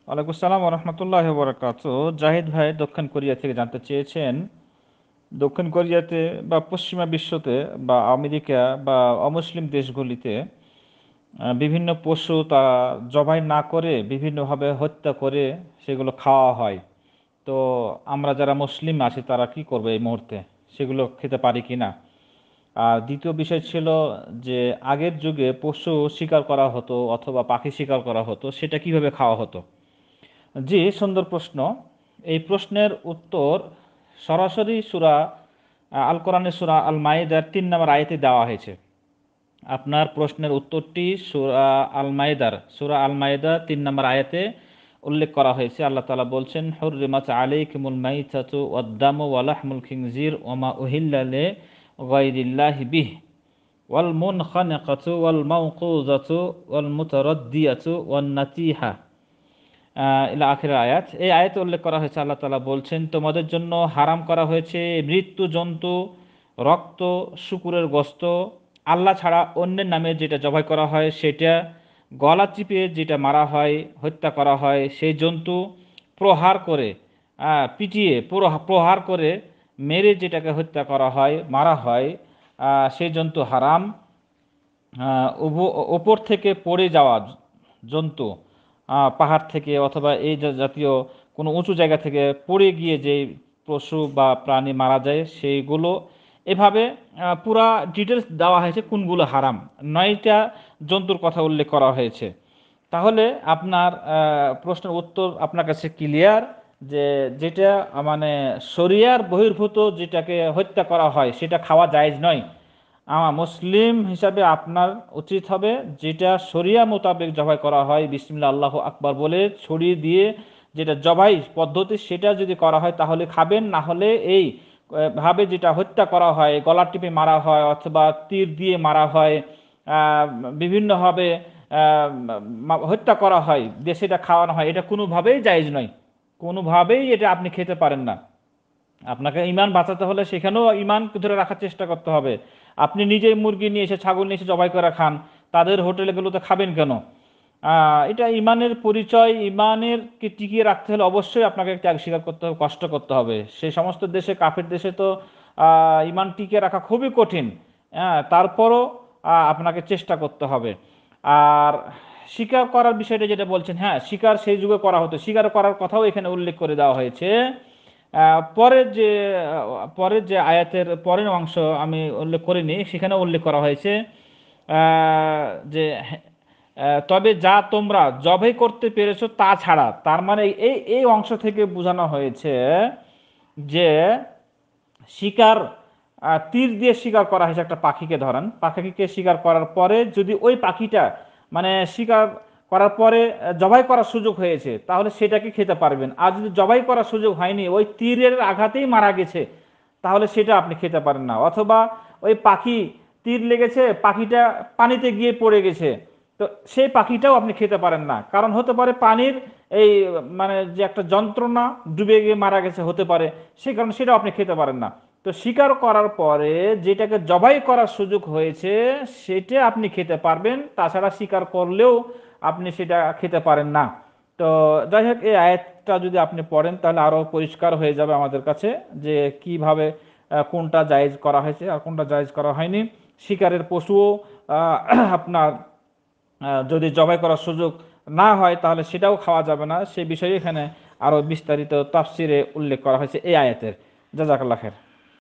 ওয়ালাইকুম আসসালাম ওয়া রাহমাতুল্লাহি ওয়া বারাকাতুহু। জাহিদ ভাই দক্ষিণ কোরিয়া থেকে জানতে চেয়েছেন, দক্ষিণ কোরিয়াতে বা পশ্চিমা বিশ্বতে বা আমেরিকা বা অমুসলিম দেশগুলিতে বিভিন্ন পশু তা জবাই না করে বিভিন্নভাবে হত্যা করে সেগুলো খাওয়া হয়। তো আমরা যারা মুসলিম আছি তারা কি করবে এই মুহূর্তে, সেগুলো খেতে পারি কি না? আর দ্বিতীয় বিষয় ছিল যে আগের যুগে পশু শিকার করা হতো অথবা পাখি শিকার করা হতো, সেটা কিভাবে খাওয়া হতো? জি, সুন্দর প্রশ্ন। এই প্রশ্নের উত্তর সরাসরি সূরা আল কোরআনের সূরা আল মাইদার ৩ নম্বর আয়াতে দেওয়া হয়েছে। আপনার প্রশ্নের উত্তরটি সূরা আল মাইদা ৩ নম্বর আয়াতে উল্লেখ করা হয়েছে। আল্লাহ তাআলা বলছেন, হুররিমাত আলাইকুমুল মাইতাতু ওয়াদ-দামু ওয়া লাহমুল খিনজির ওয়া মা উহিল্লা লিগাইরিল্লাহি বিহি ওয়াল মুনখানিকাতু ওয়াল মাওকুযাতু ওয়াল মুতারাদ্দিয়াতু ওয়ান নাতিহা ইলা আখিরের আয়াত। এই আয়াতে উল্লেখ করা হয়েছে, আল্লাহ তাআলা বলছেন, তোমাদের জন্য হারাম করা হয়েছে মৃত্যু জন্তু, রক্ত, শূকরের গোশত, আল্লাহ ছাড়া অন্যের নামে যেটা জবাই করা হয় সেটা, গলা চিপে যেটা মারা হয়, হত্যা করা হয় সেই জন্তু, প্রহার করে পিটিয়ে প্রহার করে মেরে যেটাকে হত্যা করা হয়, মারা হয়, সেই জন্তু হারাম। ওপর থেকে পড়ে যাওয়া জন্তু, পাহাড় থেকে অথবা এই জাতীয় কোনো উঁচু জায়গা থেকে পড়ে গিয়ে যে পশু বা প্রাণী মারা যায় সেইগুলো, এভাবে পুরা ডিটেলস দেওয়া হয়েছে কোনগুলো হারাম। ৯টা জন্তুর কথা উল্লেখ করা হয়েছে। তাহলে আপনার প্রশ্নের উত্তর আপনার কাছে ক্লিয়ার যে যেটা মানে শরিয়ার বহির্ভূত যেটাকে হত্যা করা হয় সেটা খাওয়া জায়েজ নয়। মুসলিম হিসাবে আপনার উচিত হবে যেটা শরিয়া মোতাবেক জবাই করা হয়, বিসমিল্লাহ আল্লাহু আকবার বলে ছড়িয়ে দিয়ে যেটা জবাই পদ্ধতি সেটা যদি করা হয় তাহলে খাবেন, না হলে এই ভাবে যেটা হত্যা করা হয়, গলা টিপে মারা হয় অথবা তীর দিয়ে মারা হয়, বিভিন্নভাবে হত্যা করা হয়, দিয়ে সেটা খাওয়ানো হয়, এটা কোনোভাবেই জায়েজ নয়। কোনোভাবেই এটা আপনি খেতে পারেন না। আপনাকে ঈমান বাঁচাতে হলে সেখানেও ঈমান ধরে রাখার চেষ্টা করতে হবে। আপনি নিজেই মুরগি নিয়ে এসে, ছাগল নিয়ে এসে জবাই করে খান, তাদের হোটেলগুলোতে খাবেন কেন? এটা ঈমানের পরিচয়। ঈমানেরকে টিকিয়ে রাখতে হলে অবশ্যই আপনাকে ত্যাগ স্বীকার করতে হবে, কষ্ট করতে হবে। সেই সমস্ত দেশে, কাফের দেশে তো ঈমান টিকিয়ে রাখা খুবই কঠিন। হ্যাঁ, তারপরও আপনাকে চেষ্টা করতে হবে। আর স্বীকার করার বিষয়টা যেটা বলছেন, হ্যাঁ, স্বীকার সেই যুগে করা হতো, স্বীকার করার কথাও এখানে উল্লেখ করে দেওয়া হয়েছে। পরের যে আয়াতের পরের অংশ আমি উল্লেখ করিনি, সেখানে উল্লেখ করা হয়েছে যে তবে যা তোমরা জবাই করতে পেরেছো তা ছাড়া, তার মানে এই এই অংশ থেকে বোঝানো হয়েছে যে শিকার, তীর দিয়ে শিকার করা হয়েছে একটা পাখিকে, ধরেন পাখিকে শিকার করার পরে যদি ওই পাখিটা মানে শিকার করার পরে জবাই করার সুযোগ হয়েছে তাহলে সেটাকে খেতে পারবেন। আর যদি জবাই করার সুযোগ হয়নি, ওই তীরের আঘাতেই মারা গেছে, তাহলে সেটা আপনি খেতে পারেন না। অথবা ওই পাখি, তীর লেগেছে, পাখিটা পানিতে গিয়ে পড়ে গেছে, তো সেই পাখিটাও আপনি খেতে পারেন না। কারণ হতে পারে পানির এই মানে যে একটা যন্ত্রণা, ডুবে গিয়ে মারা গেছে হতে পারে, সেই কারণে সেটাও আপনি খেতে পারেন না। তো শিকার করার পরে যেটাকে জবাই করার সুযোগ হয়েছে সেটা আপনি খেতে পারবেন, তাছাড়া শিকার করলেও আপনি সেটা খেতে পারেন না। তো যাই হোক, এই আয়াতটা যদি আপনি পড়েন তাহলে আরও পরিষ্কার হয়ে যাবে আমাদের কাছে যে কিভাবে কোনটা জায়েজ করা হয়েছে আর কোনটা জায়েজ করা হয়নি। শিকারের পশুও আপনার যদি জবাই করার সুযোগ না হয় তাহলে সেটাও খাওয়া যাবে না। সে বিষয়ে এখানে আরও বিস্তারিত তাফসিরে উল্লেখ করা হয়েছে এই আয়াতের। জাযাকাল্লাহ খের।